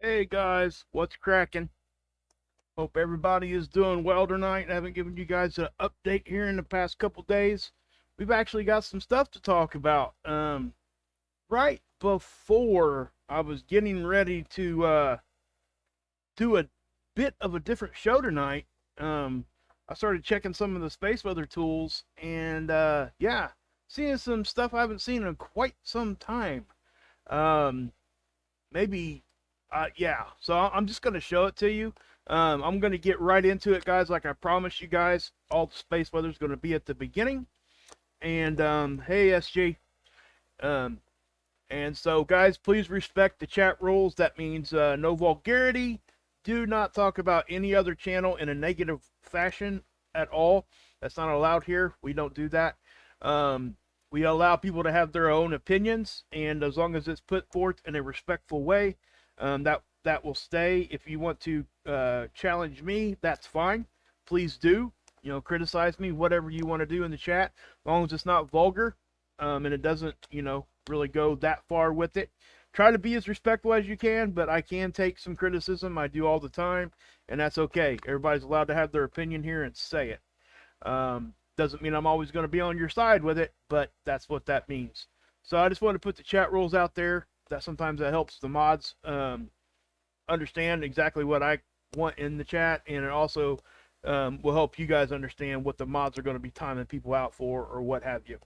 Hey guys, what's cracking? Hope everybody is doing well tonight. I haven't given you guys an update here in the past couple days. We've actually got some stuff to talk about. Right before I was getting ready to do a bit of a different show tonight, I started checking some of the space weather tools and yeah, seeing some stuff I haven't seen in quite some time. Um, Maybe yeah, so I'm just going to show it to you. I'm going to get right into it, guys. Like I promised you guys, all the space weather is going to be at the beginning. And hey SG. um, and so guys, please respect the chat rules. That means no vulgarity. Do not talk about any other channel in a negative fashion at all. That's not allowed here. We don't do that. We allow people to have their own opinions, and as long as it's put forth in a respectful way, that will stay. If you want to challenge me, that's fine. Please do. Criticize me, whatever you want to do in the chat, as long as it's not vulgar, and it doesn't, really go that far with it. Try to be as respectful as you can, but I can take some criticism. I do all the time, and that's okay. Everybody's allowed to have their opinion here and say it. Doesn't mean I'm always going to be on your side with it, but that's what that means. So I just want to put the chat rules out there. That sometimes that helps the mods understand exactly what I want in the chat, and it also will help you guys understand what the mods are going to be timing people out for or what have you.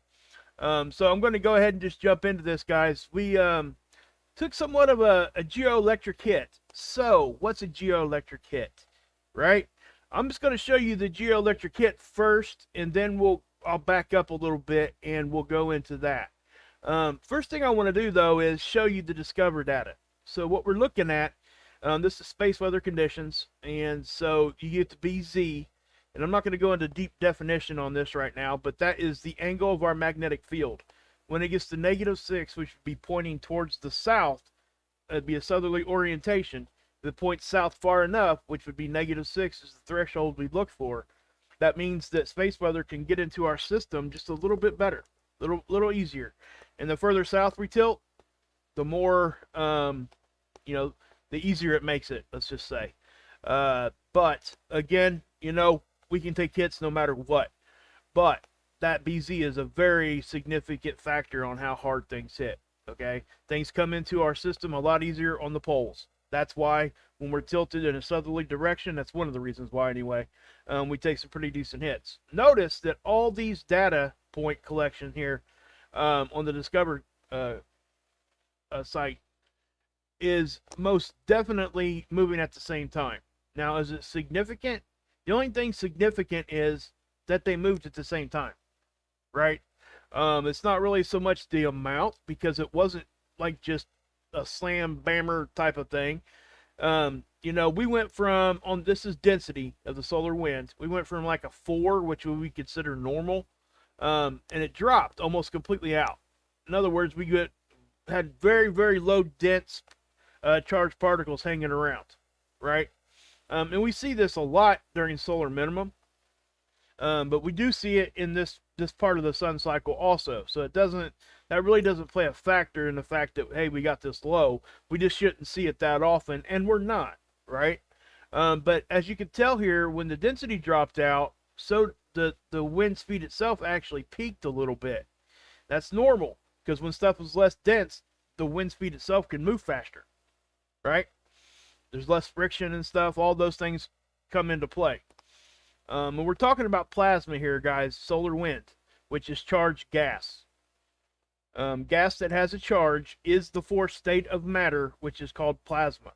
So I'm going to go ahead and just jump into this, guys. We took somewhat of a geoelectric hit. So what's a geoelectric hit, right? I'm just going to show you the geoelectric hit first, and then I'll back up a little bit and we'll go into that. First thing I want to do though is show you the Discover data. So what we're looking at, this is space weather conditions, and so you get to BZ, and I'm not going to go into deep definition on this right now, but that is the angle of our magnetic field. When it gets to -6, which would be pointing towards the south, it'd be a southerly orientation. If it points south far enough, which would be -6 is the threshold we look for, that means that space weather can get into our system just a little bit better, little easier. And the further south we tilt, the more, the easier it makes it, let's just say. But again, we can take hits no matter what. But that BZ is a very significant factor on how hard things hit. Okay, things come into our system a lot easier on the poles. That's why when we're tilted in a southerly direction, that's one of the reasons why anyway, we take some pretty decent hits. Notice that all these data point collection here on the Discover site is most definitely moving at the same time. Now, is it significant? The only thing significant is that they moved at the same time, right? It's not really so much the amount, because it wasn't like just a slam bammer type of thing. We went from, this is density of the solar wind, we went from like a 4, which we consider normal, and it dropped almost completely out. In other words, we had very, very low dense charged particles hanging around, right? And we see this a lot during solar minimum, but we do see it in this part of the sun cycle also. So that really doesn't play a factor in the fact that, hey, we got this low. We just shouldn't see it that often, and we're not, right? But as you can tell here, when the density dropped out, so the wind speed itself actually peaked a little bit. That's normal, because when stuff is less dense, the wind speed itself can move faster, right? There's less friction and stuff. All those things come into play. And we're talking about plasma here, guys, solar wind, which is charged gas. Gas that has a charge is the fourth state of matter, which is called plasma.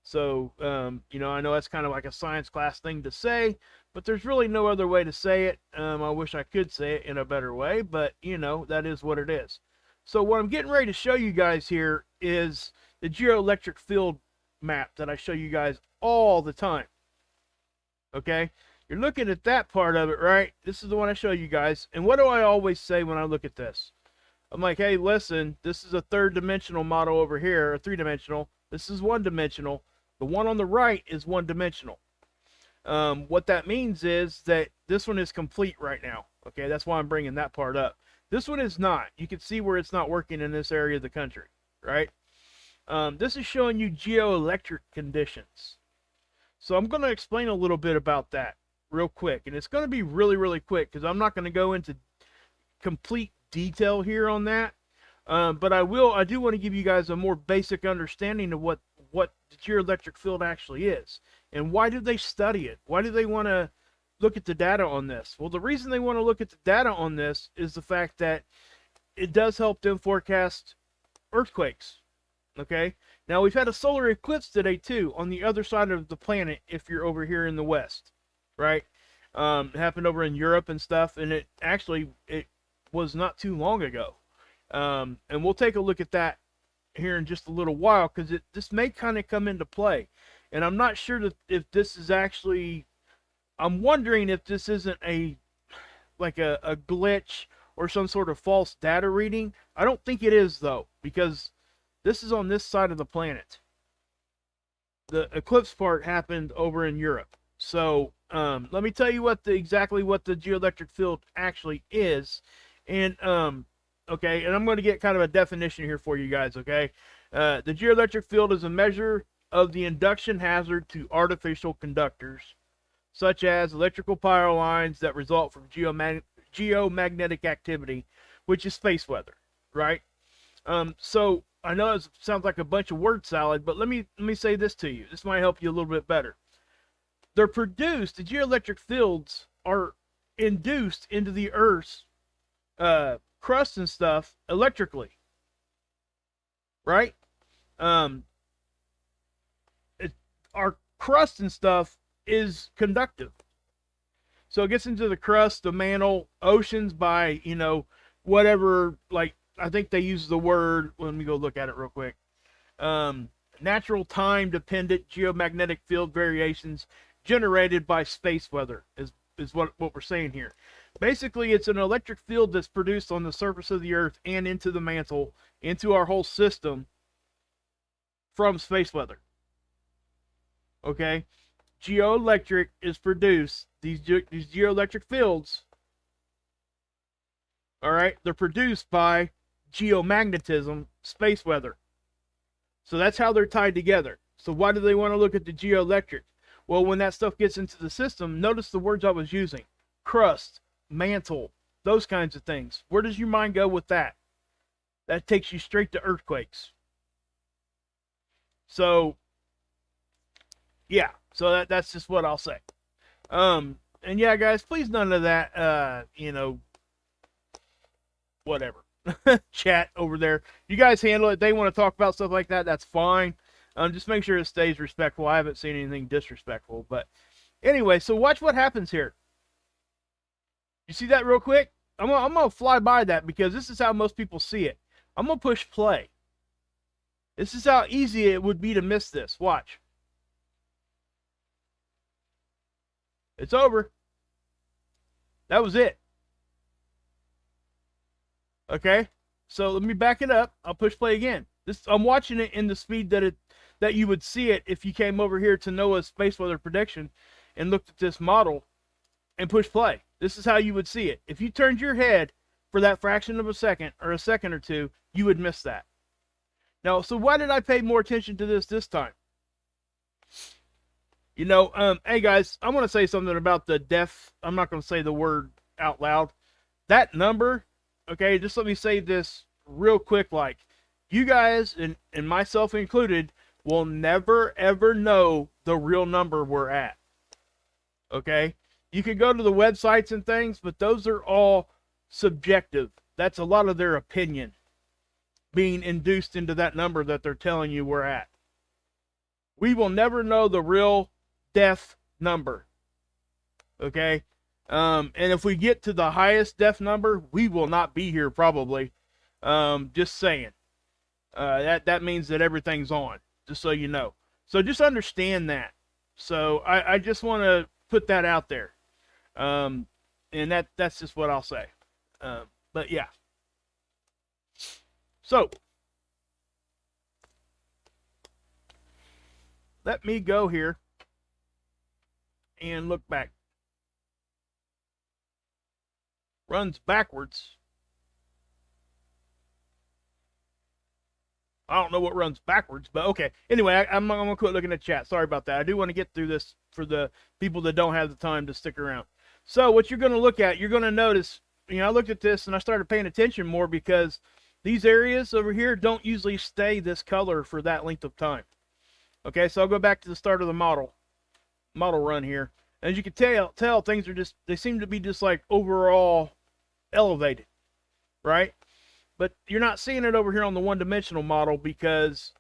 So, I know that's kind of like a science class thing to say, but there's really no other way to say it. I wish I could say it in a better way, but, that is what it is. So what I'm getting ready to show you guys here is the geoelectric field map that I show you guys all the time. Okay? You're looking at that part of it, right? This is the one I show you guys. And what do I always say when I look at this? I'm like, hey, listen, this is a third-dimensional model over here, or three-dimensional. This is one-dimensional. The one on the right is one-dimensional. What that means is that this one is complete right now. Okay, that's why I'm bringing that part up. This one is not. You can see where it's not working in this area of the country, right? This is showing you geoelectric conditions. So I'm going to explain a little bit about that real quick. And it's going to be really, really quick because I'm not going to go into complete detail here on that. But I do want to give you guys a more basic understanding of what the geoelectric field actually is. And why do they study it? Why do they want to look at the data on this? Well, the reason they want to look at the data on this is the fact that it does help them forecast earthquakes. Okay? Now, we've had a solar eclipse today, too, on the other side of the planet if you're over here in the West. Right? It happened over in Europe and stuff, and it was not too long ago. And we'll take a look at that here in just a little while, because this may kind of come into play. And I'm not sure if this is actually, I'm wondering if this isn't a glitch or some sort of false data reading. I don't think it is, though, because this is on this side of the planet. The eclipse part happened over in Europe. So let me tell you exactly what the geoelectric field actually is. And okay, and I'm going to get kind of a definition here for you guys, okay? The geoelectric field is a measure of the induction hazard to artificial conductors, such as electrical power lines that result from geomagnetic activity, which is space weather, right? So I know it sounds like a bunch of word salad, but let me say this to you. This might help you a little bit better. The geoelectric fields are induced into the Earth's crust and stuff electrically, right? Our crust and stuff is conductive, so it gets into the crust, the mantle, oceans by whatever. Like, I think they use the word. Let me go look at it real quick. Natural time dependent geomagnetic field variations generated by space weather is what we're saying here. Basically, it's an electric field that's produced on the surface of the Earth and into the mantle, into our whole system, from space weather. Okay? Geoelectric is produced, these geoelectric fields, all right, they're produced by geomagnetism, space weather. So that's how they're tied together. So why do they want to look at the geoelectric? Well, when that stuff gets into the system, notice the words I was using. Crust, mantle, those kinds of things. Where does your mind go with that? That takes you straight to earthquakes. So, yeah. So that's just what I'll say. And yeah, guys, please none of that, whatever. Chat over there. You guys handle it. They want to talk about stuff like that, that's fine. Just make sure it stays respectful. I haven't seen anything disrespectful. But anyway, so watch what happens here. You see that real quick? I'm going to fly by that because this is how most people see it. I'm going to push play. This is how easy it would be to miss this. Watch. It's over. That was it. Okay? So let me back it up. I'll push play again. I'm watching it in the speed that you would see it if you came over here to NOAA's space weather prediction and looked at this model and push play. This is how you would see it. If you turned your head for that fraction of a second or a second or two, you would miss that. Now, so why did I pay more attention to this time? Hey guys, I want to say something about the def. I'm not going to say the word out loud. That number, okay, just let me say this real quick. Like, you guys, and myself included, will never ever know the real number we're at. Okay? You can go to the websites and things, but those are all subjective. That's a lot of their opinion being induced into that number that they're telling you we're at. We will never know the real death number. Okay? And if we get to the highest death number, we will not be here probably. Just saying. That means that everything's on, just so you know. So just understand that. So I just want to put that out there. And that's just what I'll say. But yeah. So let me go here and look back. Runs backwards. I don't know what runs backwards, but okay. Anyway, I'm going to quit looking at chat. Sorry about that. I do want to get through this for the people that don't have the time to stick around. So what you're going to look at, you're going to notice, I looked at this and I started paying attention more because these areas over here don't usually stay this color for that length of time. Okay, so I'll go back to the start of the model run here. As you can tell things are just, they seem to be just like overall elevated, right? But you're not seeing it over here on the one-dimensional model because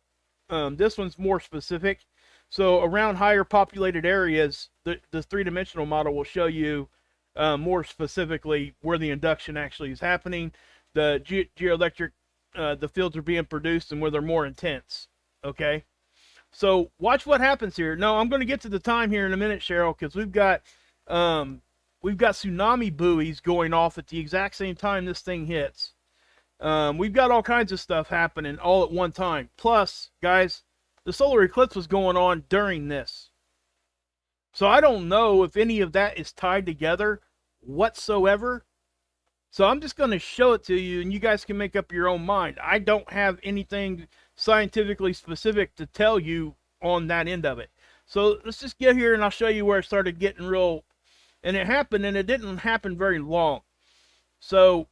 this one's more specific. So around higher populated areas, the three-dimensional model will show you more specifically where the induction actually is happening, the geoelectric, the fields are being produced, and where they're more intense. Okay, so watch what happens here. No, I'm going to get to the time here in a minute, Cheryl, because we've got tsunami buoys going off at the exact same time this thing hits. We've got all kinds of stuff happening all at one time. Plus, guys, the solar eclipse was going on during this. So I don't know if any of that is tied together whatsoever. So I'm just going to show it to you, and you guys can make up your own mind. I don't have anything scientifically specific to tell you on that end of it. So let's just get here, and I'll show you where it started getting real. And it happened, and it didn't happen very long. So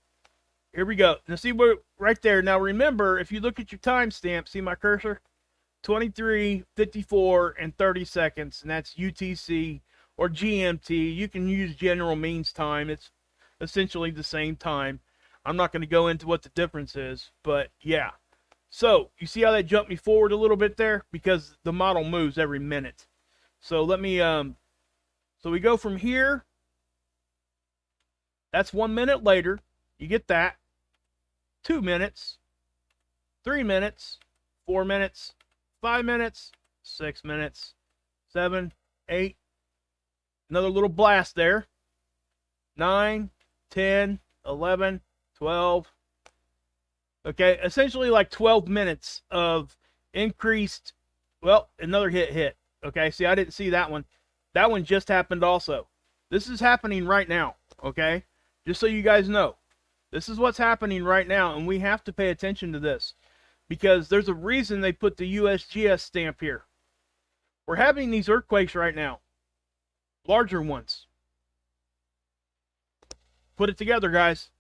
here we go. Now see where right there. Now remember, if you look at your timestamp, see my cursor? 23, 54, and 30 seconds, and that's UTC or GMT. You can use general means time. It's essentially the same time. I'm not going to go into what the difference is, but yeah. So you see how that jumped me forward a little bit there? Because the model moves every minute. So let me, so we go from here. That's 1 minute later. You get that. 2 minutes, 3 minutes, 4 minutes, 5 minutes, 6 minutes, 7, 8. Another little blast there. 9, 10, 11, 12. Okay, essentially like 12 minutes of increased, well, another hit. Okay, see, I didn't see that one. That one just happened also. This is happening right now, okay? Just so you guys know. This is what's happening right now, and we have to pay attention to this because there's a reason they put the USGS stamp here. We're having these earthquakes right now, larger ones. Put it together, guys.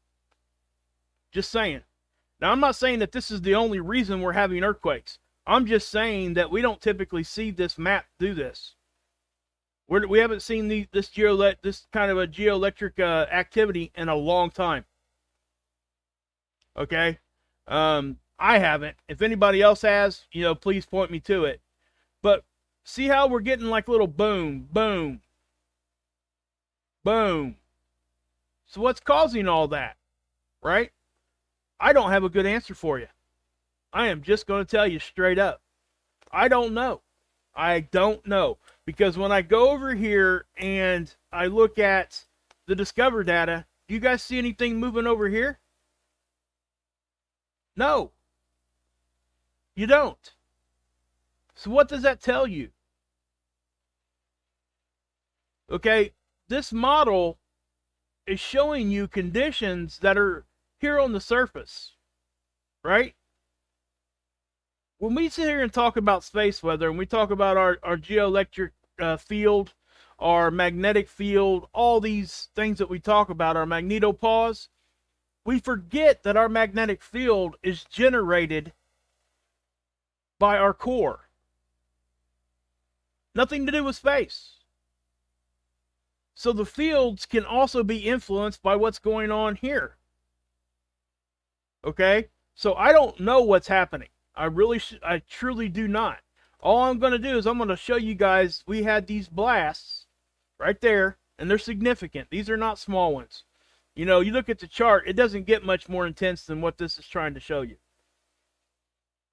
Just saying. Now, I'm not saying that this is the only reason we're having earthquakes. I'm just saying that we don't typically see this map do this. We haven't seen this kind of a geoelectric activity in a long time. Okay, I haven't. If anybody else has, please point me to it. But see how we're getting like little boom, boom, boom. So what's causing all that, right? I don't have a good answer for you. I am just going to tell you straight up. I don't know. I don't know. Because when I go over here and I look at the Discover data, do you guys see anything moving over here? No, you don't. So what does that tell you? Okay, this model is showing you conditions that are here on the surface, right? When we sit here and talk about space weather, and we talk about our geoelectric field, our magnetic field, all these things that we talk about, our magnetopause, we forget that our magnetic field is generated by our core. Nothing to do with space. So the fields can also be influenced by what's going on here. Okay? So I don't know what's happening. I truly do not. All I'm going to do is I'm going to show you guys we had these blasts right there, and they're significant. These are not small ones. You look at the chart, it doesn't get much more intense than what this is trying to show you.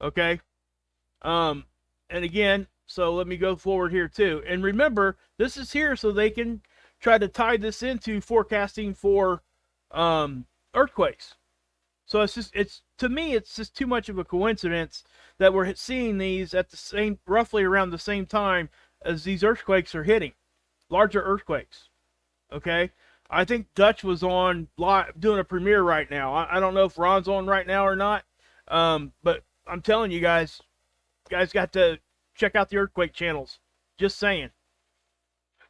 Okay? And again, so let me go forward here too. And remember, this is here so they can try to tie this into forecasting for earthquakes. So to me, it's just too much of a coincidence that we're seeing these at roughly around the same time as these earthquakes are hitting, larger earthquakes. Okay? I think Dutch was on live doing a premiere right now. I don't know if Ron's on right now or not. But I'm telling you guys got to check out the earthquake channels. Just saying.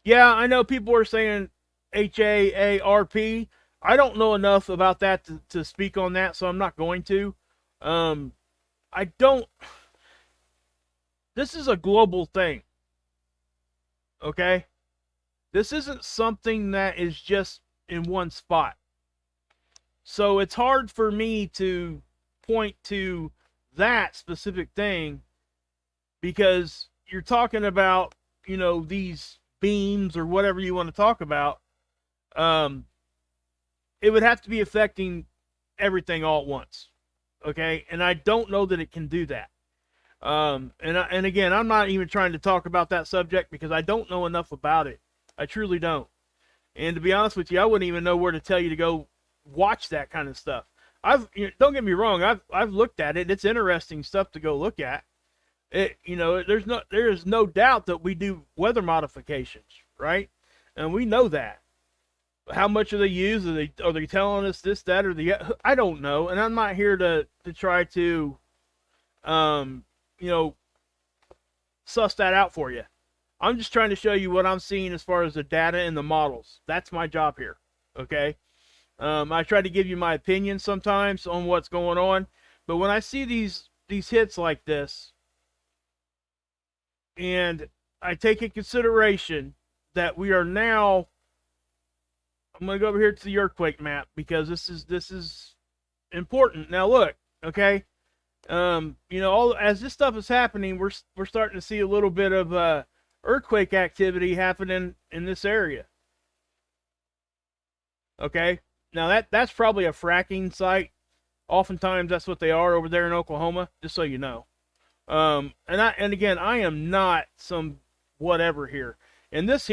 Yeah, I know people are saying HAARP. I don't know enough about that to speak on that, so I'm not going to. I don't. This is a global thing. Okay? This isn't something that is just in one spot. So it's hard for me to point to that specific thing because you're talking about, these beams or whatever you want to talk about. It would have to be affecting everything all at once. Okay? And I don't know that it can do that. And again, I'm not even trying to talk about that subject because I don't know enough about it. I truly don't. And to be honest with you, I wouldn't even know where to tell you to go watch that kind of stuff. Don't get me wrong, I've looked at it. It's interesting stuff to go look at. There is no doubt that we do weather modifications, right? And we know that. How much are they used? Are they telling us this, that, or the? I don't know, and I'm not here to try to, suss that out for you. I'm just trying to show you what I'm seeing as far as the data and the models. That's my job here. Okay. I try to give you my opinion sometimes on what's going on, but when I see these hits like this, and I take in consideration that we are now, I'm going to go over here to the earthquake map because this is important. Now look, okay, as this stuff is happening, we're starting to see a little bit of earthquake activity happening in this area. Okay. Now that's probably a fracking site. Oftentimes that's what they are over there in Oklahoma, just so you know. And again, I am not some whatever here. And this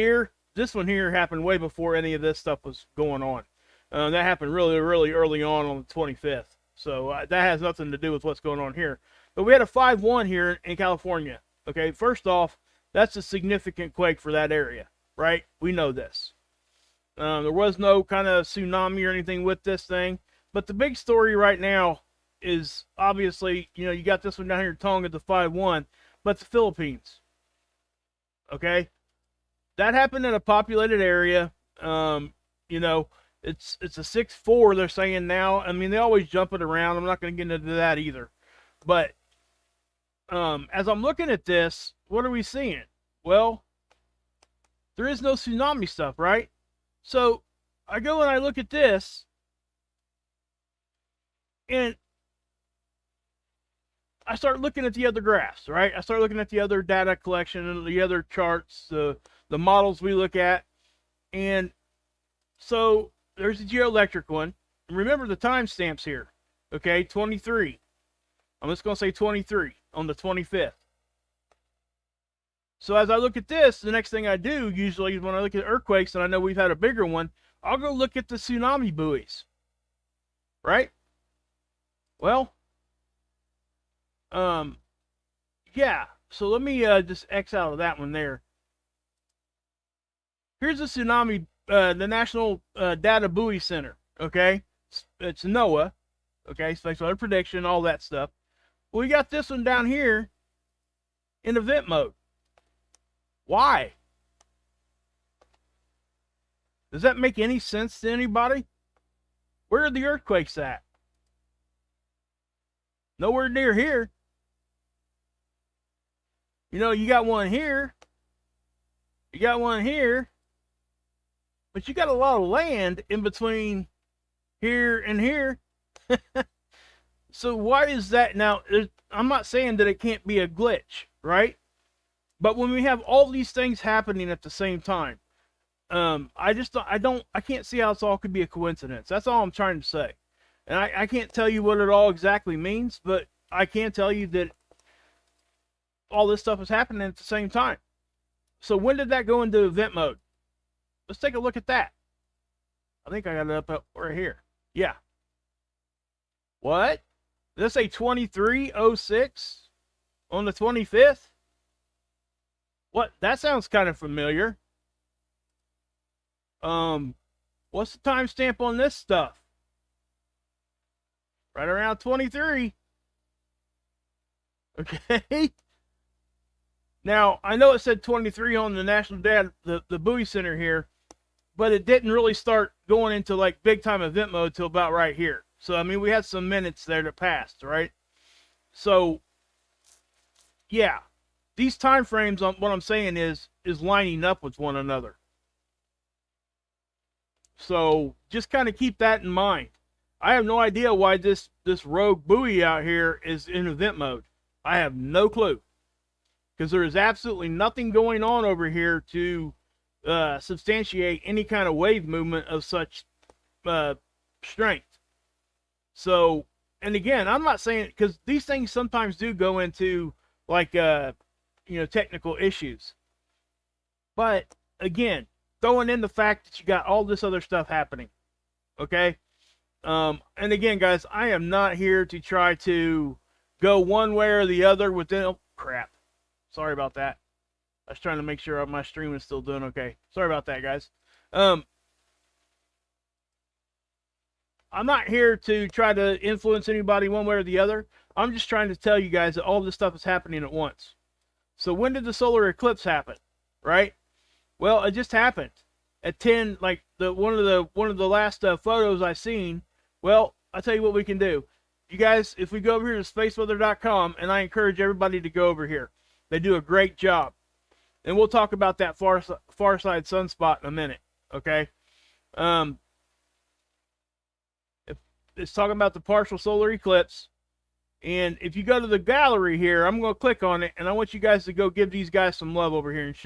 one here happened way before any of this stuff was going on. That happened really, really early on the 25th. So that has nothing to do with what's going on here. But we had a 5.1 here in California. Okay, first off, that's a significant quake for that area, right? We know this. There was no kind of tsunami or anything with this thing. But the big story right now is obviously, you got this one down here, Tonga, the 5.1, but the Philippines. Okay? That happened in a populated area. It's a 6.4 they're saying now. I mean, they always jump it around. I'm not going to get into that either. But as I'm looking at this, what are we seeing? Well, there is no tsunami stuff, right? So I go and I look at this, and I start looking at the other graphs, right? I start looking at the other data collection and the other charts, the models we look at. And so there's the geoelectric one. And remember the timestamps here, okay? 23. I'm just going to say 23 on the 25th. So as I look at this, the next thing I do usually is when I look at earthquakes, and I know we've had a bigger one, I'll go look at the tsunami buoys, right? Well, yeah. So let me just X out of that one there. Here's the tsunami, the National Data Buoy Center. Okay, it's NOAA. Okay, Space Weather Prediction, all that stuff. Well, we got this one down here in event mode. Why? Does that make any sense to anybody? Where are the earthquakes at? Nowhere near here. You got one here. You got one here. But you got a lot of land in between here and here. So why is that? Now, I'm not saying that it can't be a glitch, right? But when we have all these things happening at the same time, I can't see how this all could be a coincidence. That's all I'm trying to say. And I can't tell you what it all exactly means, but I can tell you that all this stuff is happening at the same time. So when did that go into event mode? Let's take a look at that. I think I got it up right here. Yeah. What? Did it say 2306 on the 25th? What? That sounds kind of familiar. What's the timestamp on this stuff? Right around 23. Okay. Now, I know it said 23 on the National Data, the Buoy Center here, but it didn't really start going into like big time event mode till about right here. So, I mean, we had some minutes there that passed, right? So, yeah, these time frames on what I'm saying is lining up with one another. So, just kind of keep that in mind. I have no idea why this rogue buoy out here is in event mode. I have no clue. Because there is absolutely nothing going on over here to substantiate any kind of wave movement of such strength. So, and again, I'm not saying, because these things sometimes do go into like technical issues. But again, throwing in the fact that you got all this other stuff happening, okay? And again, guys, I am not here to try to go one way or the other within. Oh, crap. Sorry about that. I was trying to make sure my stream is still doing okay. Sorry about that, guys. I'm not here to try to influence anybody one way or the other. I'm just trying to tell you guys that all this stuff is happening at once. So when did the solar eclipse happen? Right? Well, it just happened at 10. Like one of the last photos I seen. Well, I'll tell you what we can do. You guys, if we go over here to spaceweather.com, and I encourage everybody to go over here. They do a great job. And we'll talk about that far side sunspot in a minute, okay? It's talking about the partial solar eclipse. And if you go to the gallery here, I'm going to click on it, and I want you guys to go give these guys some love over here and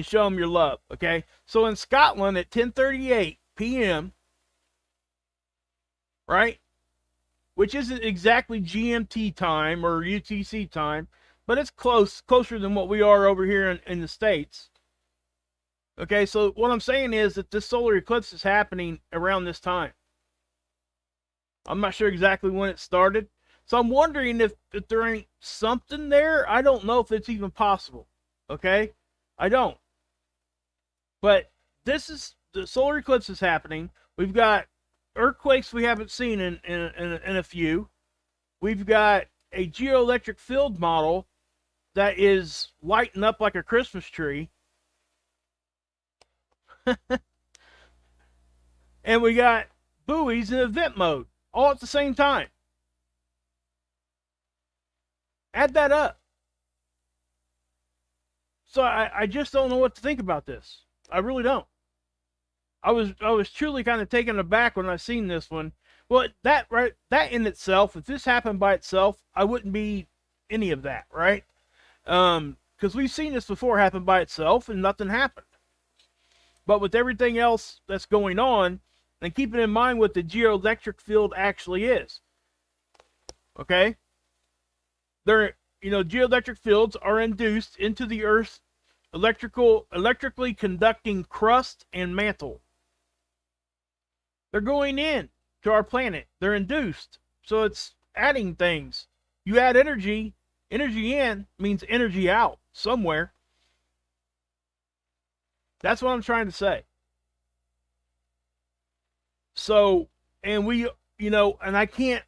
show them your love, okay? So in Scotland at 10:38 p.m., right? Which isn't exactly GMT time or UTC time, but it's closer than what we are over here in the States. Okay, so what I'm saying is that this solar eclipse is happening around this time. I'm not sure exactly when it started. So I'm wondering if there ain't something there. I don't know if it's even possible. Okay? I don't. But the solar eclipse is happening. We've got earthquakes we haven't seen in a few. We've got a geoelectric field model that is lighting up like a Christmas tree. And we got buoys in event mode all at the same time. Add that up. So I just don't know what to think about this. I really don't. I was truly kind of taken aback when I seen this one. Well, that in itself, if this happened by itself, I wouldn't be any of that, right? Because we've seen this before happen by itself and nothing happened. But with everything else that's going on, and keeping in mind what the geoelectric field actually is, okay? Geoelectric fields are induced into the Earth's electrically conducting crust and mantle. They're going in to our planet. They're induced. So it's adding things. You add energy. Energy in means energy out somewhere. That's what I'm trying to say. So, and and I can't.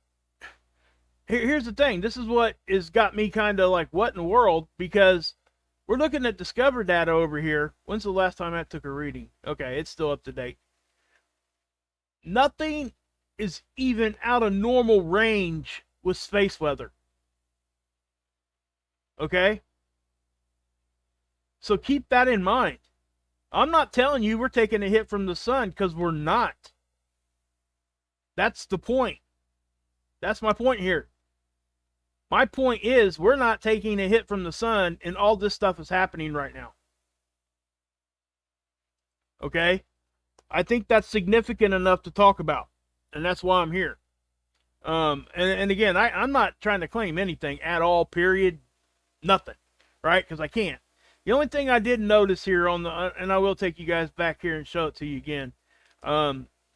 Here's the thing. This is what has got me kind of like, what in the world? Because we're looking at Discover data over here. When's the last time I took a reading? Okay, it's still up to date. Nothing is even out of normal range with space weather. Okay? So keep that in mind. I'm not telling you we're taking a hit from the sun, because we're not. That's the point. That's my point here. My point is, we're not taking a hit from the sun, and all this stuff is happening right now. Okay? I think that's significant enough to talk about, and that's why I'm here. And again, I'm not trying to claim anything at all, period. Nothing, right? Because I can't. The only thing I did notice here and I will take you guys back here and show it to you again.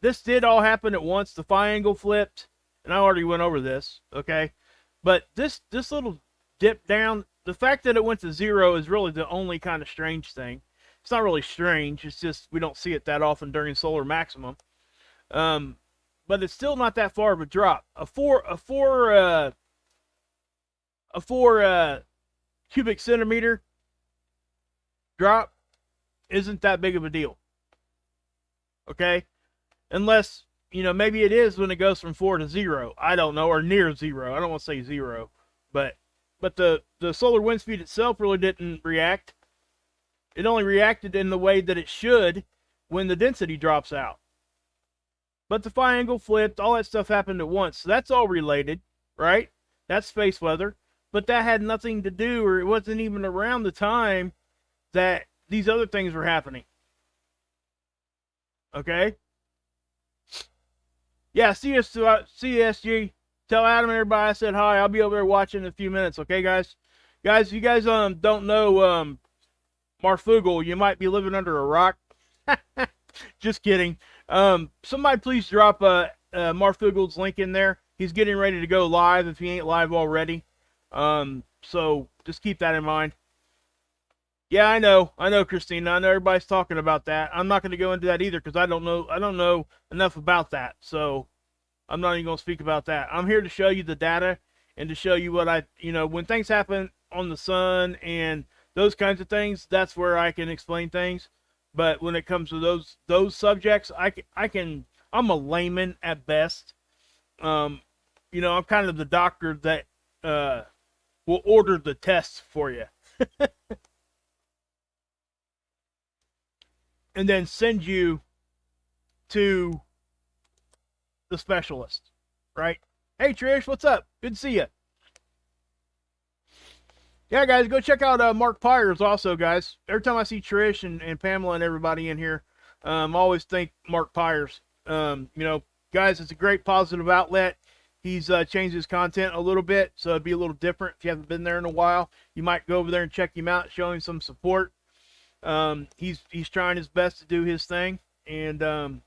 This did all happen at once. The phi angle flipped, and I already went over this, okay? But this little dip down, the fact that it went to 0 is really the only kind of strange thing. It's not really strange. It's just we don't see it that often during solar maximum. But it's still not that far of a drop. A four a 4 cubic centimeter drop isn't that big of a deal. Okay? Unless, maybe it is when it goes from 4 to 0. I don't know, or near 0. I don't want to say 0. But the solar wind speed itself really didn't react. It only reacted in the way that it should when the density drops out. But the phi angle flipped, all that stuff happened at once. So that's all related, right? That's space weather. But that had nothing to do, or it wasn't even around the time that these other things were happening. Okay? Yeah, CSG. Tell Adam and everybody I said hi. I'll be over there watching in a few minutes, okay, guys? Guys, if you guys don't know Marfugel, you might be living under a rock. Just kidding. Somebody please drop Marfugel's link in there. He's getting ready to go live if he ain't live already. So just keep that in mind. Yeah, I know, Christina. I know everybody's talking about that. I'm not going to go into that either because I don't know enough about that. So I'm not even going to speak about that. I'm here to show you the data and to show you what when things happen on the sun and those kinds of things, that's where I can explain things. But when it comes to those subjects, I'm a layman at best. I'm kind of the doctor that will order the tests for you. And then send you to the specialist, right? Hey, Trish, what's up? Good to see you. Yeah, guys, go check out Mark Pires also, guys. Every time I see Trish and Pamela and everybody in here, I always think Mark Pires. Guys, it's a great positive outlet. He's changed his content a little bit, so it'd be a little different. If you haven't been there in a while, you might go over there and check him out, show him some support. He's trying his best to do his thing, and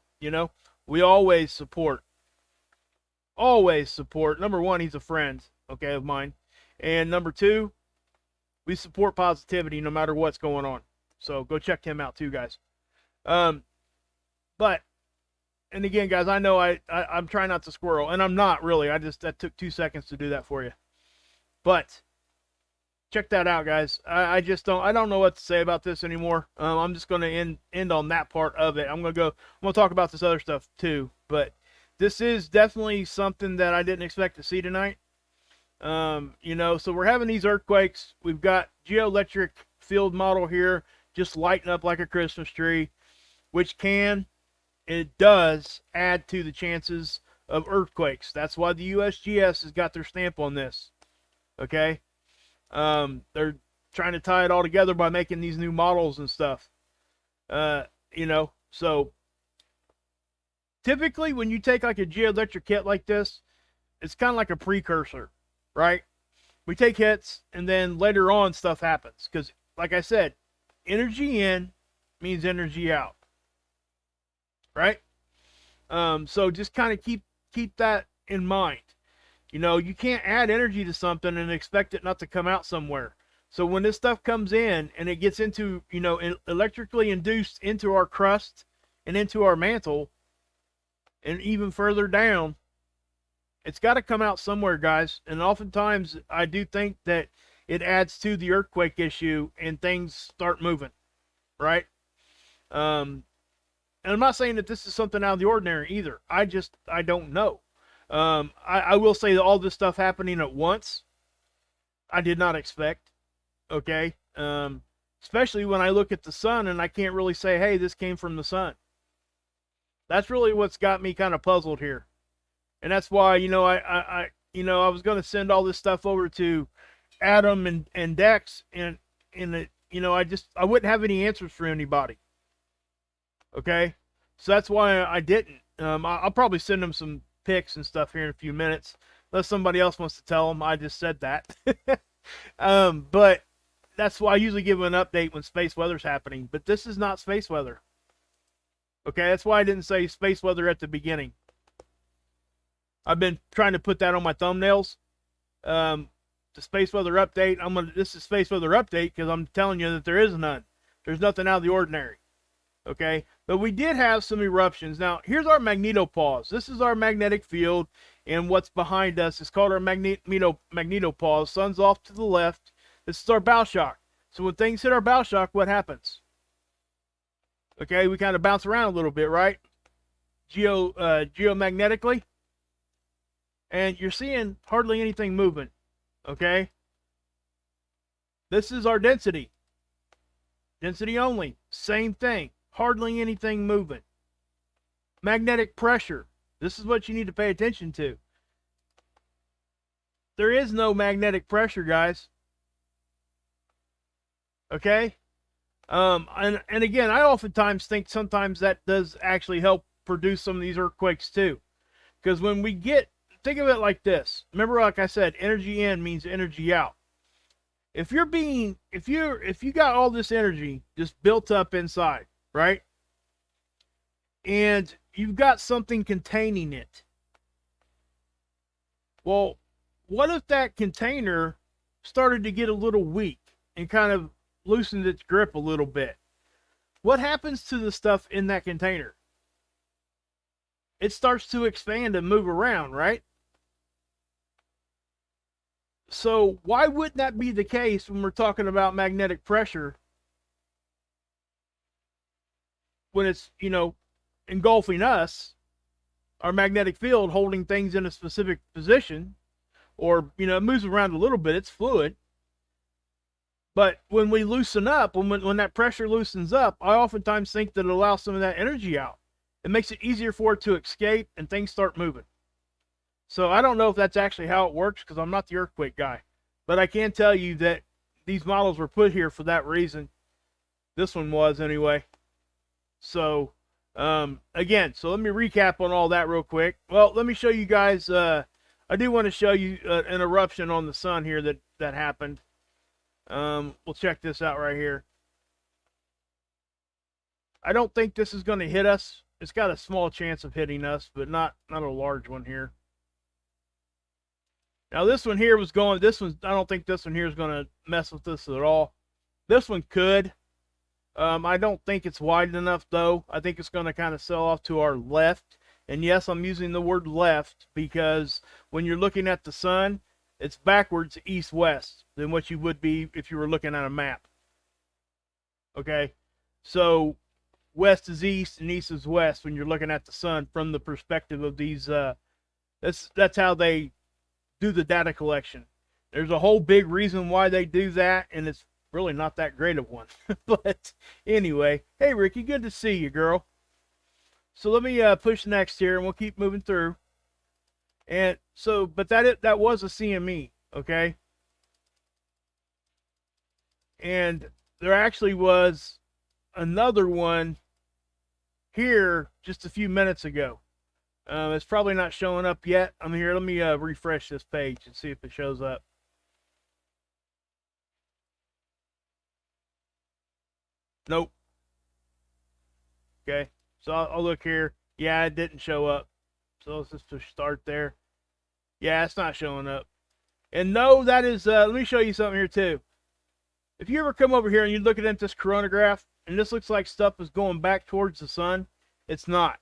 we always support. Always support. Number one, he's a friend, okay, of mine, and number two, we support positivity no matter what's going on. So go check him out too, guys. But and again, guys, I know I'm trying not to squirrel, and I'm not really. That took 2 seconds to do that for you, but check that out, guys. I don't know what to say about this anymore. I'm just going to end on that part of it. I'm going to talk about this other stuff too, but this is definitely something that I didn't expect to see tonight. So we're having these earthquakes. We've got geoelectric field model here, just lighting up like a Christmas tree, which it does add to the chances of earthquakes. That's why the USGS has got their stamp on this. Okay. They're trying to tie it all together by making these new models and stuff. So typically when you take like a geoelectric hit like this, it's kind of like a precursor, right? We take hits and then later on stuff happens. Because like I said, energy in means energy out, right? So just kind of keep that in mind. You can't add energy to something and expect it not to come out somewhere. So when this stuff comes in and it gets into, electrically induced into our crust and into our mantle and even further down, it's got to come out somewhere, guys. And oftentimes I do think that it adds to the earthquake issue and things start moving, right? And I'm not saying that this is something out of the ordinary either. I don't know. I will say that all this stuff happening at once, I did not expect. Okay. Especially when I look at the sun and I can't really say, hey, this came from the sun. That's really what's got me kind of puzzled here. And that's why, I was going to send all this stuff over to Adam and Dex and I wouldn't have any answers for anybody. Okay. So that's why I didn't. I'll probably send them some pics and stuff here in a few minutes, unless somebody else wants to tell them I just said that. But that's why I usually give them an update when space weather's happening. But this is not space weather. Okay, that's why I didn't say space weather at the beginning. I've been trying to put that on my thumbnails. The space weather update. This is space weather update because I'm telling you that there is none. There's nothing out of the ordinary. Okay, but we did have some eruptions. Now, here's our magnetopause. This is our magnetic field. And what's behind us is called our magnetopause. Sun's off to the left. This is our bow shock. So when things hit our bow shock, what happens? Okay, we kind of bounce around a little bit, right? Geomagnetically. And you're seeing hardly anything moving. Okay? This is our density. Density only. Same thing. Hardly anything moving. Magnetic pressure. This is what you need to pay attention to. There is no magnetic pressure, guys. Okay? And again, I oftentimes think sometimes that does actually help produce some of these earthquakes too. Because when we get, think of it like this. Remember, like I said, energy in means energy out. If you got all this energy just built up inside, right? And you've got something containing it. Well, what if that container started to get a little weak and kind of loosened its grip a little bit? What happens to the stuff in that container? It starts to expand and move around, right? So why wouldn't that be the case when we're talking about magnetic pressure? When it's, engulfing us, our magnetic field holding things in a specific position, or, it moves around a little bit, it's fluid. But when we loosen up, when that pressure loosens up, I oftentimes think that it allows some of that energy out. It makes it easier for it to escape and things start moving. So I don't know if that's actually how it works because I'm not the earthquake guy. But I can tell you that these models were put here for that reason. This one was anyway. So, again, so let me recap on all that real quick. Well, let me show you guys, I do want to show you an eruption on the sun here that happened. We'll check this out right here. I don't think this is going to hit us. It's got a small chance of hitting us, but not a large one here. Now this one here was going, I don't think this one here is going to mess with this at all. This one could. I don't think it's wide enough though. I think it's going to kind of sail off to our left. And yes, I'm using the word left because when you're looking at the sun, it's backwards east-west than what you would be if you were looking at a map. Okay? So west is east and east is west when you're looking at the sun from the perspective of these, that's how they do the data collection. There's a whole big reason why they do that, and it's really not that great of one. But anyway, hey Ricky, good to see you, girl. So let me push next here, and we'll keep moving through. And so, but that was a CME, okay? And there actually was another one here just a few minutes ago. It's probably not showing up yet. I'm here. Let me refresh this page and see if it shows up. Nope. Okay. So I'll look here. Yeah, it didn't show up. So let's just start there. Yeah, it's not showing up. And no, that is, let me show you something here too. If you ever come over here and you're looking at this coronagraph, and this looks like stuff is going back towards the sun, it's not.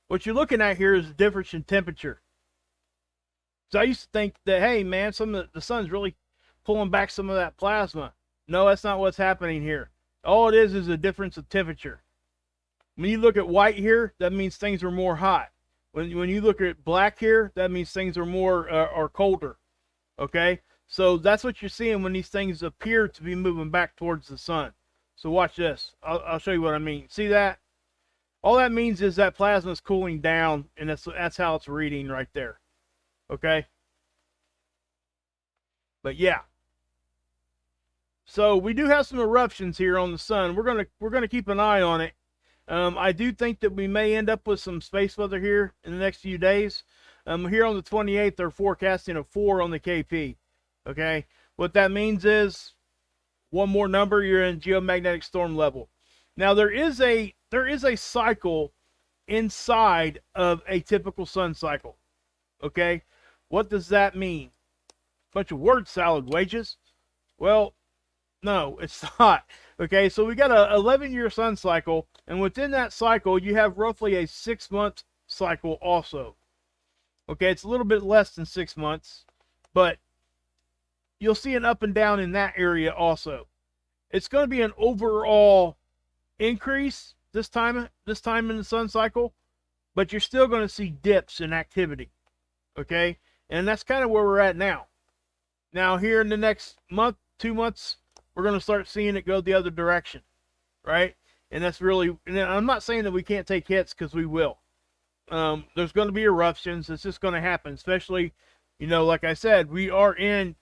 What you're looking at here is a difference in temperature. So I used to think that, hey man, the sun's really pulling back some of that plasma. No, that's not what's happening here. All it is a difference of temperature. When you look at white here, that means things are more hot. When you look at black here, that means things are more or colder. Okay, so that's what you're seeing when these things appear to be moving back towards the sun. So watch this. I'll show you what I mean. See that? All that means is that plasma is cooling down, and that's how it's reading right there. Okay. But yeah. So we do have some eruptions here on the sun. We're gonna keep an eye on it. I do think that we may end up with some space weather here in the next few days. Here on the 28th, they're forecasting a 4 on the KP. Okay, what that means is one more number, you're in geomagnetic storm level. Now there is a cycle inside of a typical sun cycle. Okay, what does that mean? Bunch of word salad, wages. Well, no, it's not. Okay, so we got a 11-year sun cycle, and within that cycle, you have roughly a 6-month cycle also. Okay, it's a little bit less than 6 months, but you'll see an up and down in that area also. It's going to be an overall increase this time in the sun cycle, but you're still going to see dips in activity. Okay, and that's kind of where we're at now. Now here in the next month, 2 months, we're going to start seeing it go the other direction, right? And that's really, and I'm not saying that we can't take hits, because we will. There's going to be eruptions. It's just going to happen, especially, you know, like I said, we are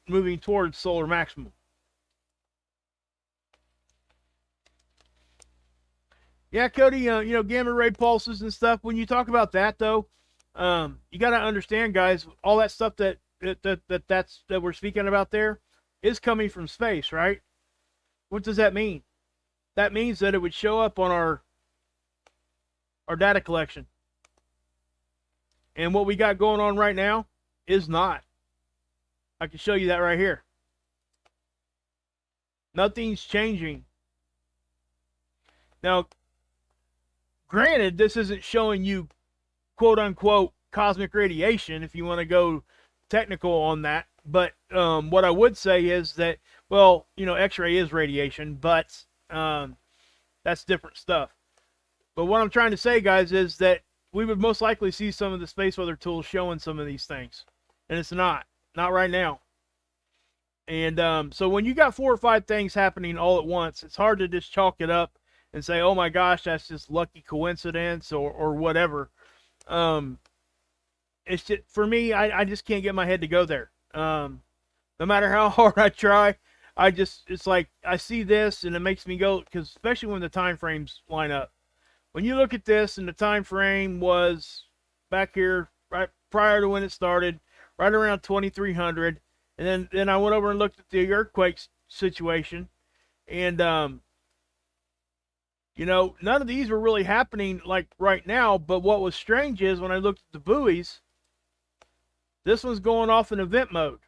moving towards solar maximum. Yeah, Cody, you know, gamma ray pulses and stuff. When you talk about that, though, you got to understand, guys, all that stuff that we're speaking about there is coming from space, right? What does that mean? That means that it would show up on our data collection. And what we got going on right now is not. I can show you that right here. Nothing's changing. Now, granted, this isn't showing you quote unquote cosmic radiation, if you want to go technical on that. But what I would say is that, well, you know, X-ray is radiation, but that's different stuff. But what I'm trying to say, guys, is that we would most likely see some of the space weather tools showing some of these things. And it's not right now. And so when you got 4 or 5 things happening all at once, it's hard to just chalk it up and say, oh my gosh, that's just lucky coincidence or whatever. It's just, for me, I just can't get my head to go there. No matter how hard I try, it's like I see this and it makes me go, because especially when the time frames line up. When you look at this and the time frame was back here right prior to when it started, right around 2300, and then I went over and looked at the earthquake situation, and you know, none of these were really happening like right now. But what was strange is when I looked at the buoys, this one's going off in event mode.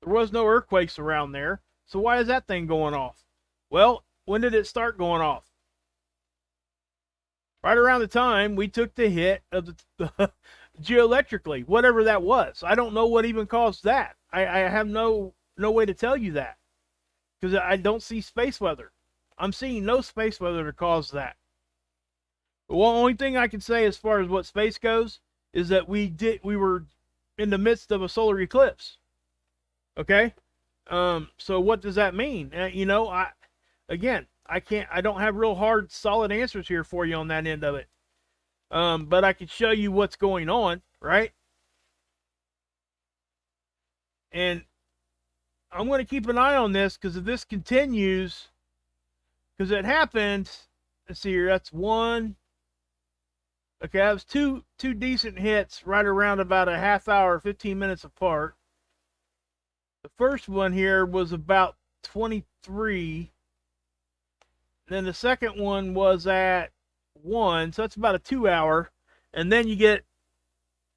There was no earthquakes around there. So why is that thing going off? Well, when did it start going off? Right around the time we took the hit of the geoelectrically, whatever that was. I don't know what even caused that. I have no way to tell you that, because I don't see space weather. I'm seeing no space weather to cause that. The only thing I can say as far as what space goes is that we were in the midst of a solar eclipse. Okay? So what does that mean? You know, I don't have real hard, solid answers here for you on that end of it. But I can show you what's going on, right? And I'm going to keep an eye on this, because if this continues, because it happened, let's see here, that's one. Okay, that was two decent hits right around about a half hour, 15 minutes apart. The first one here was about 23. Then the second one was at 1, so that's about a 2 hour. And then you get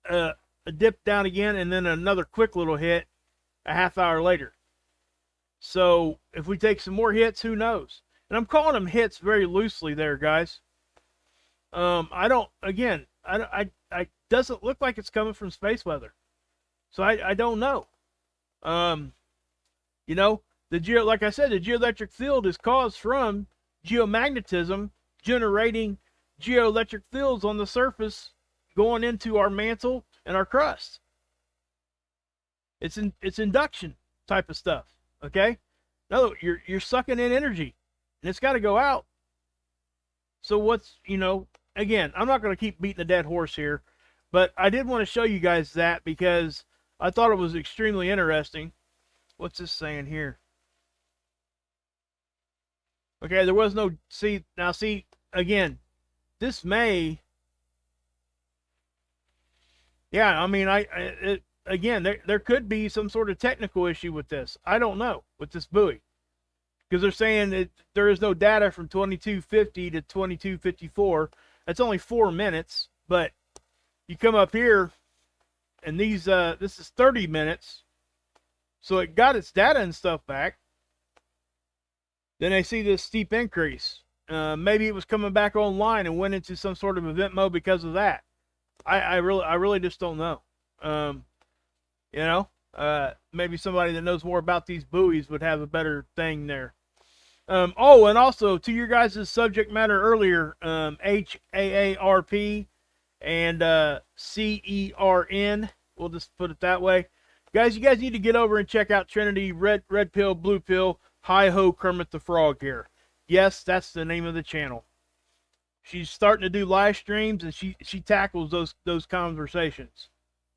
a dip down again, and then another quick little hit a half hour later. So if we take some more hits, who knows? And I'm calling them hits very loosely there, guys. I doesn't look like it's coming from space weather. So I don't know. You know, like I said, the geoelectric field is caused from geomagnetism generating geoelectric fields on the surface going into our mantle and our crust. It's induction type of stuff. Okay? No, you're sucking in energy, and it's got to go out. So what's, you know, again, I'm not going to keep beating a dead horse here, but I did want to show you guys that because I thought it was extremely interesting. What's this saying here? Okay, there was no, see, again, this may, yeah, I mean, again, there could be some sort of technical issue with this. I don't know, with this buoy. Because they're saying that there is no data from 2250 to 2254. That's only 4 minutes, but you come up here, and this is 30 minutes. So it got its data and stuff back. Then they see this steep increase. Maybe it was coming back online and went into some sort of event mode because of that. I really just don't know. You know, maybe somebody that knows more about these buoys would have a better thing there. Oh, and also to your guys' subject matter earlier, HAARP and CERN. We'll just put it that way. Guys, you guys need to get over and check out Trinity Red Pill, Blue Pill, Hi Ho Kermit the Frog here. Yes, that's the name of the channel. She's starting to do live streams, and she tackles those conversations.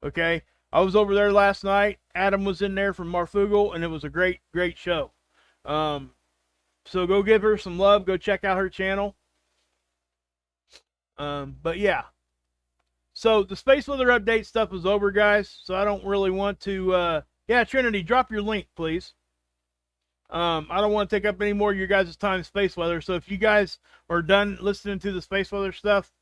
Okay, I was over there last night. Adam was in there from Marfugal, and it was a great show. So go give her some love. Go check out her channel. But yeah. So the space weather update stuff is over, guys. So I don't really want to. Yeah, Trinity, drop your link, please. I don't want to take up any more of your guys' time space weather. So if you guys are done listening to the space weather stuff,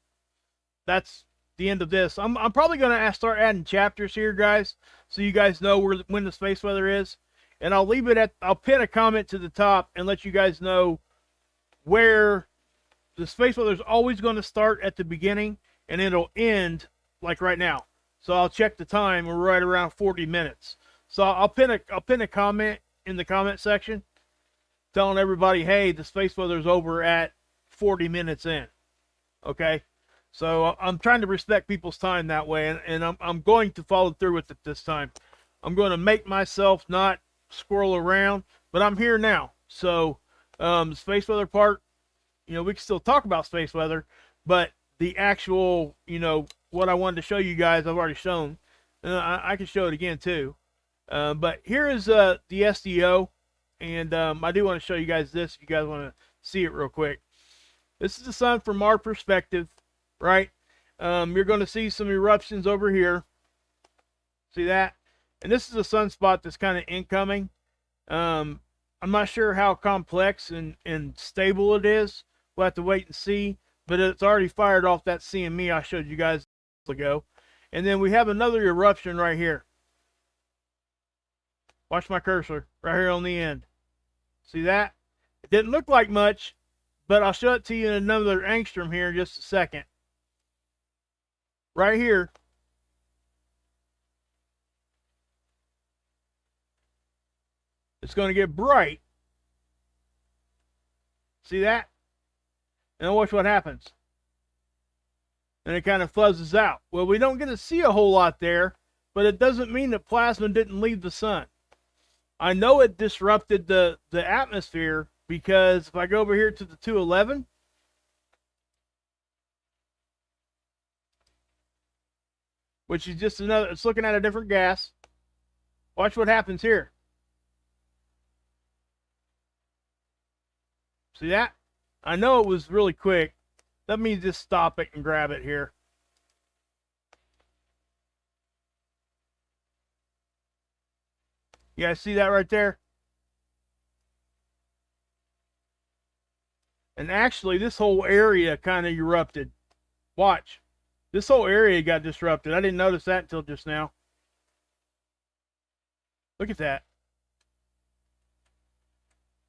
that's the end of this. I'm probably going to start adding chapters here, guys, so you guys know when the space weather is. And I'll leave it at, I'll pin a comment to the top and let you guys know where the space weather is always going to start at the beginning and it'll end like right now. So I'll check the time. We're right around 40 minutes. So I'll pin a comment in the comment section telling everybody, hey, the space weather is over at 40 minutes in. Okay. So I'm trying to respect people's time that way, and I'm going to follow through with it this time. I'm going to make myself not squirrel around, but I'm here now. So the space weather part, you know, we can still talk about space weather, but the actual, you know, what I wanted to show you guys, I've already shown. I can show it again too. But here is the SDO, and I do want to show you guys this if you guys want to see it real quick. This is the sun from our perspective, right? You're going to see some eruptions over here. See that? And this is a sunspot that's kind of incoming. I'm not sure how complex and stable it is. We'll have to wait and see. But it's already fired off that CME I showed you guys ago. And then we have another eruption right here. Watch my cursor right here on the end. See that? It didn't look like much, but I'll show it to you in another angstrom here in just a second. Right here. It's going to get bright. See that? And watch what happens. And it kind of fuzzes out. Well, we don't get to see a whole lot there, but it doesn't mean that plasma didn't leave the sun. I know it disrupted the atmosphere because if I go over here to the 211, which is just another, it's looking at a different gas. Watch what happens here. See that? I know it was really quick. Let me just stop it and grab it here. You guys see that right there? And actually, this whole area kind of erupted. Watch. This whole area got disrupted. I didn't notice that until just now. Look at that.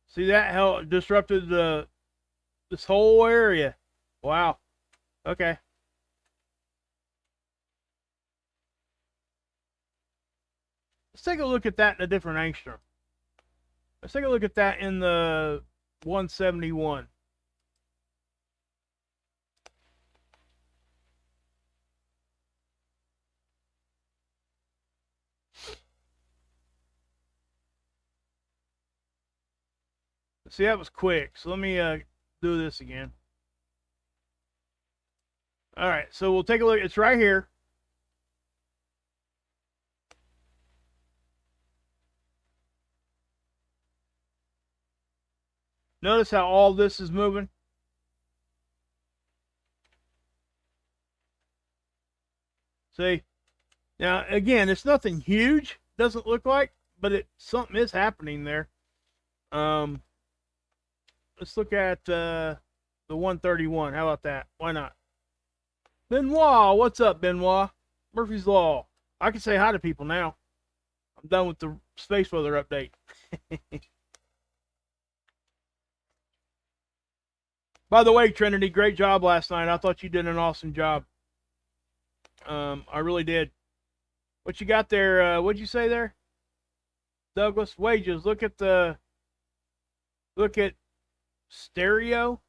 See that? How it disrupted this whole area. Wow. Okay. Let's take a look at that in a different angstrom. Let's take a look at that in the 171. See, that was quick. So let me do this again. All right, so we'll take a look. It's right here. Notice how all this is moving. See? Now, again, it's nothing huge. Doesn't look like, but something is happening there. Let's look at the 131. How about that? Why not? Benoit, what's up, Benoit? Murphy's Law. I can say hi to people now. I'm done with the space weather update. By the way, Trinity, great job last night. I thought you did an awesome job. I really did. What you got there? What'd you say there, Douglas? Wages. Look at stereo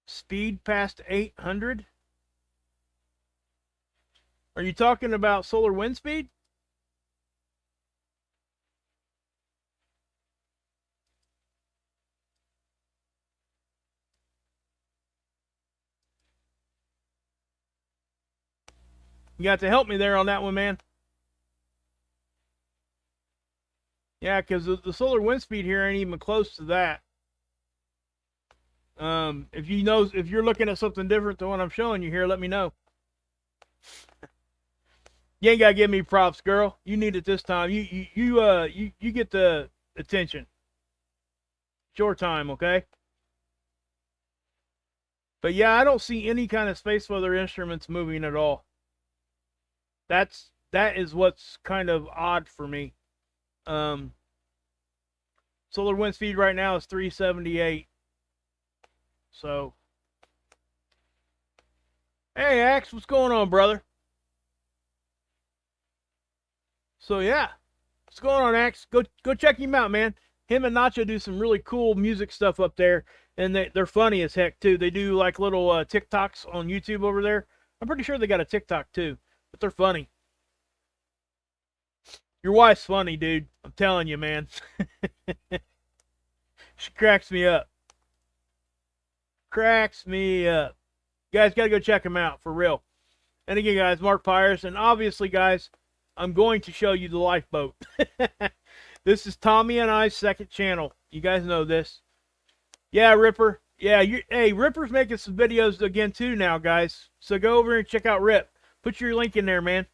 speed past 800. Are you talking about solar wind speed? You got to help me there on that one, man. Yeah, because the solar wind speed here ain't even close to that. If you're looking at something different than what I'm showing you here, let me know. You ain't gotta give me props, girl. You need it this time. You get the attention. It's your time, okay? But yeah, I don't see any kind of space weather instruments moving at all. That is what's kind of odd for me. Solar wind speed right now is 378. So, hey Axe, what's going on, brother? So yeah, what's going on, Axe? Go check him out, man. Him and Nacho do some really cool music stuff up there, and they're funny as heck too. They do like little TikToks on YouTube over there. I'm pretty sure they got a TikTok too, but they're funny. Your wife's funny, dude. I'm telling you, man. She cracks me up. Cracks me up. You guys got to go check him out, for real. And again, guys, Mark Pires. And obviously, guys, I'm going to show you the lifeboat. This is Tommy and I's second channel. You guys know this. Yeah, Ripper. Yeah, hey, Ripper's making some videos again, too, now, guys. So go over and check out Rip. Put your link in there, man.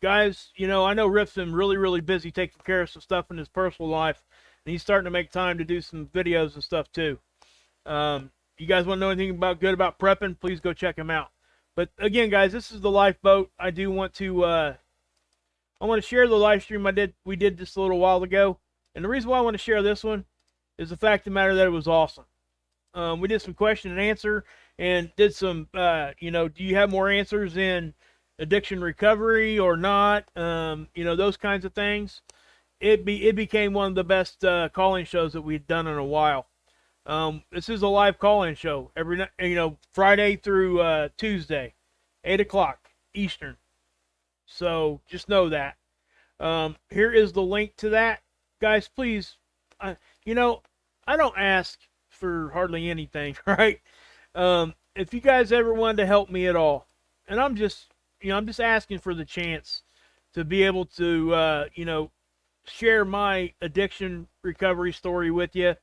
Guys, you know, I know Rip's been really, really busy taking care of some stuff in his personal life. And he's starting to make time to do some videos and stuff, too. You guys want to know anything good about prepping, please go check him out. But again, guys, this is the lifeboat. I do want to I want to share the live stream we did just a little while ago. And the reason why I want to share this one is the fact of the matter that it was awesome. We did some question and answer and did some you know, do you have more answers in addiction recovery or not? You know, those kinds of things. It became one of the best call-in shows that we've done in a while. This is a live call-in show every night, you know, Friday through Tuesday, 8 o'clock Eastern. So just know that. Here is the link to that, guys. Please, you know, I don't ask for hardly anything, right? If you guys ever wanted to help me at all, and I'm just asking for the chance to be able to, you know, share my addiction recovery story with you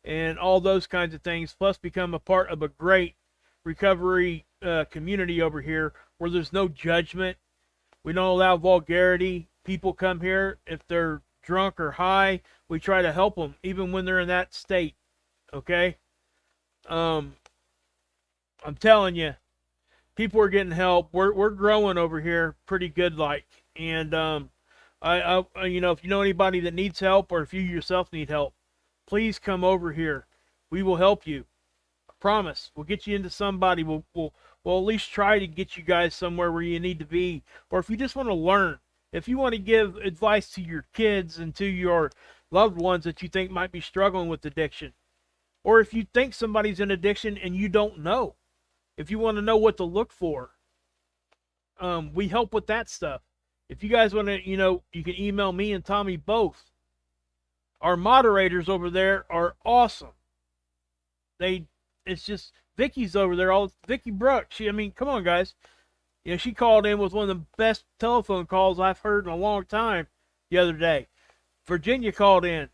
and all those kinds of things, plus become a part of a great recovery community over here where there's no judgment. We don't allow vulgarity. People come here if they're drunk or high. We try to help them even when they're in that state. Okay? I'm telling you, people are getting help. We're growing over here pretty good, like. And I you know, if you know anybody that needs help, or if you yourself need help, please come over here. We will help you. I promise. We'll get you into somebody. We'll at least try to get you guys somewhere where you need to be. Or if you just want to learn, if you want to give advice to your kids and to your loved ones that you think might be struggling with addiction, or if you think somebody's in addiction and you don't know, if you want to know what to look for, we help with that stuff. If you guys want to, you know, you can email me and Tommy both. Our moderators over there are awesome. It's just Vicky's over there. Vicky Brooks. I mean, come on, guys. You know, she called in with one of the best telephone calls I've heard in a long time the other day. Virginia called in.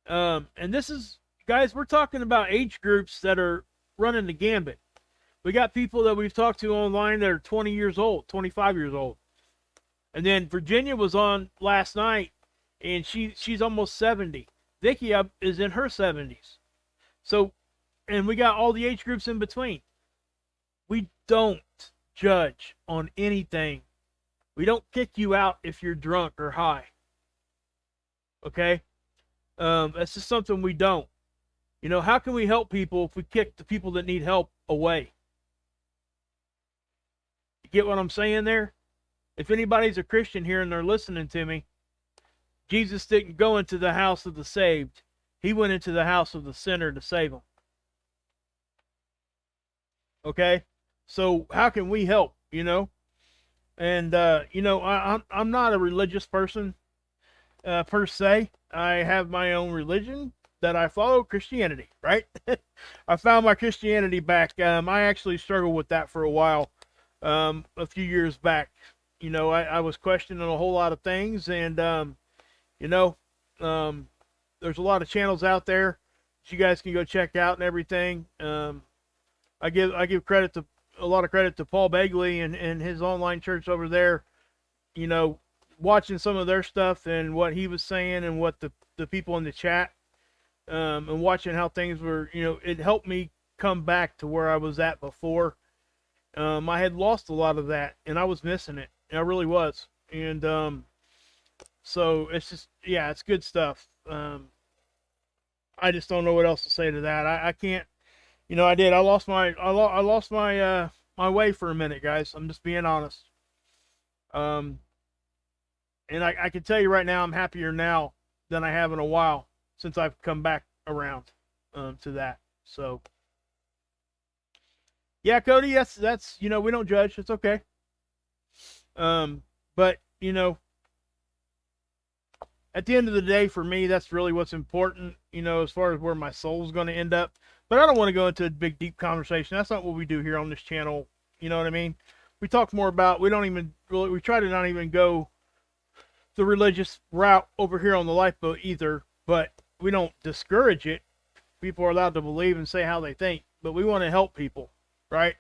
And this is, guys, we're talking about age groups that are running the gambit. We got people that we've talked to online that are 20 years old, 25 years old. And then Virginia was on last night, and she's almost 70. Vicky is in her 70s. So, and we got all the age groups in between. We don't judge on anything. We don't kick you out if you're drunk or high. Okay? That's just something we don't. You know, how can we help people if we kick the people that need help away? You get what I'm saying there? If anybody's a Christian here and they're listening to me, Jesus didn't go into the house of the saved. He went into the house of the sinner to save them. Okay? So how can we help, you know? And, you know, I'm not a religious person per se. I have my own religion that I follow, Christianity, right? I found my Christianity back. I actually struggled with that for a while, a few years back. You know, I was questioning a whole lot of things, and, you know, there's a lot of channels out there that you guys can go check out and everything. I give credit to a lot of credit to Paul Begley and his online church over there. You know, watching some of their stuff and what he was saying and what the people in the chat, and watching how things were, you know, it helped me come back to where I was at before. I had lost a lot of that, and I was missing it. I really was. And so it's just, yeah, it's good stuff. I just don't know what else to say to that. I can't, you know, I lost my my way for a minute, guys. I'm just being honest. And I can tell you right now, I'm happier now than I have in a while since I've come back around to that. So, yeah, Cody, that's you know, we don't judge. It's okay. But you know, at the end of the day, for me, that's really what's important. You know, as far as where my soul's going to end up. But I don't want to go into a big, deep conversation. That's not what we do here on this channel. You know what I mean? We talk more about, we try to not even go the religious route over here on the lifeboat either, but we don't discourage it. People are allowed to believe and say how they think, but we want to help people, right?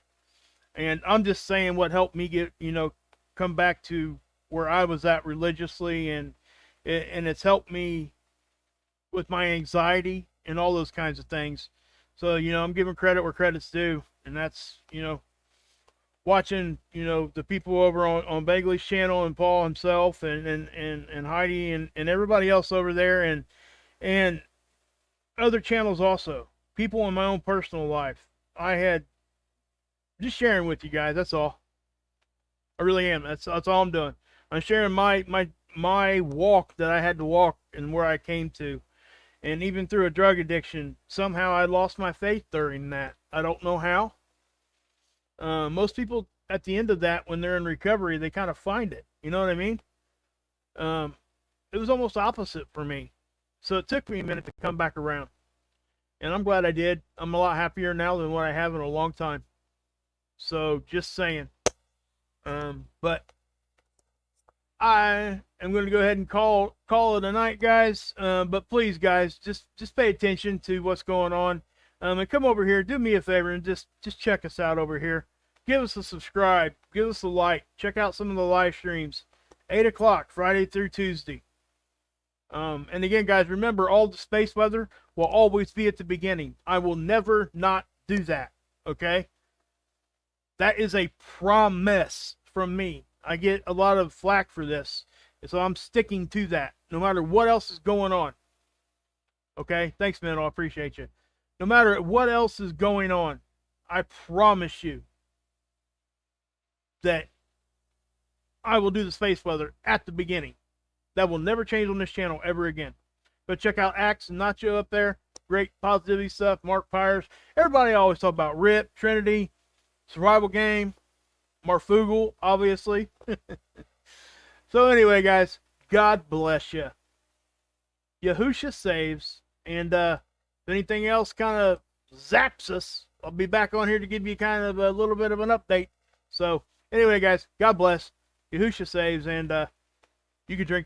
And I'm just saying what helped me get, you know, come back to where I was at religiously, and it's helped me with my anxiety and all those kinds of things. So, you know, I'm giving credit where credit's due, and that's, you know, watching, you know, the people over on Begley's channel and Paul himself and Heidi and everybody else over there, and other channels also. People in my own personal life. I had just sharing with you guys, that's all. I really am. That's all I'm doing. I'm sharing my walk that I had to walk and where I came to. And even through a drug addiction, somehow I lost my faith during that. I don't know how. Most people at the end of that, when they're in recovery, they kind of find it. You know what I mean? It was almost opposite for me. So it took me a minute to come back around. And I'm glad I did. I'm a lot happier now than what I have in a long time. So just saying. But I am going to go ahead and call it a night, guys. But please, guys, just pay attention to what's going on. And come over here, do me a favor, and just check us out over here. Give us a subscribe, give us a like, check out some of the live streams. 8 o'clock, Friday through Tuesday. And again, guys, remember, all the space weather will always be at the beginning. I will never not do that, okay? That is a promise from me. I get a lot of flack for this, so I'm sticking to that, no matter what else is going on. Okay? Thanks, man. I appreciate you. No matter what else is going on, I promise you that I will do the space weather at the beginning. That will never change on this channel ever again. But check out Axe and Nacho up there. Great positivity stuff. Mark Pires. Everybody always talk about RIP, Trinity, Survival Game, Marfugal, obviously. So anyway, guys, God bless you. Yahusha saves. And if anything else kind of zaps us, I'll be back on here to give you kind of a little bit of an update. So anyway, guys, God bless. Yahusha saves, and you can drink